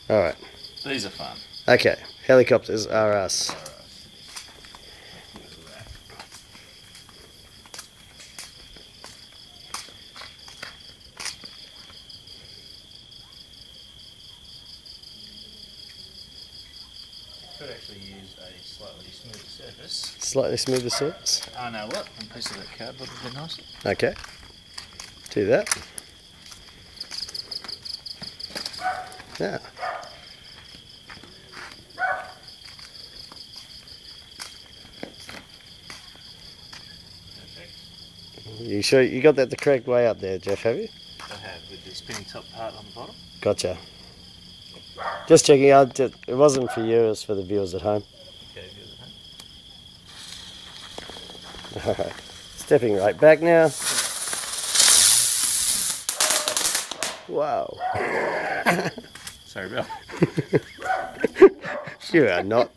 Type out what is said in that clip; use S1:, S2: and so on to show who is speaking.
S1: Alright.
S2: These are fun.
S1: Okay. Helicopters are us.
S2: Could actually use a slightly smoother surface.
S1: Slightly smoother surface.
S2: I know what. A piece of that cardboard would be nice.
S1: Okay. Do that. Yeah.
S2: Perfect.
S1: You sure you got that the correct way up there, Jeff, have you?
S2: I have, with the spinning top part on the bottom.
S1: Gotcha. Just checking out, it wasn't for you, it was for the viewers at home.
S2: Okay, viewers at home.
S1: Alright. Stepping right back now. Wow.
S2: Sorry, Bill.
S1: You are not.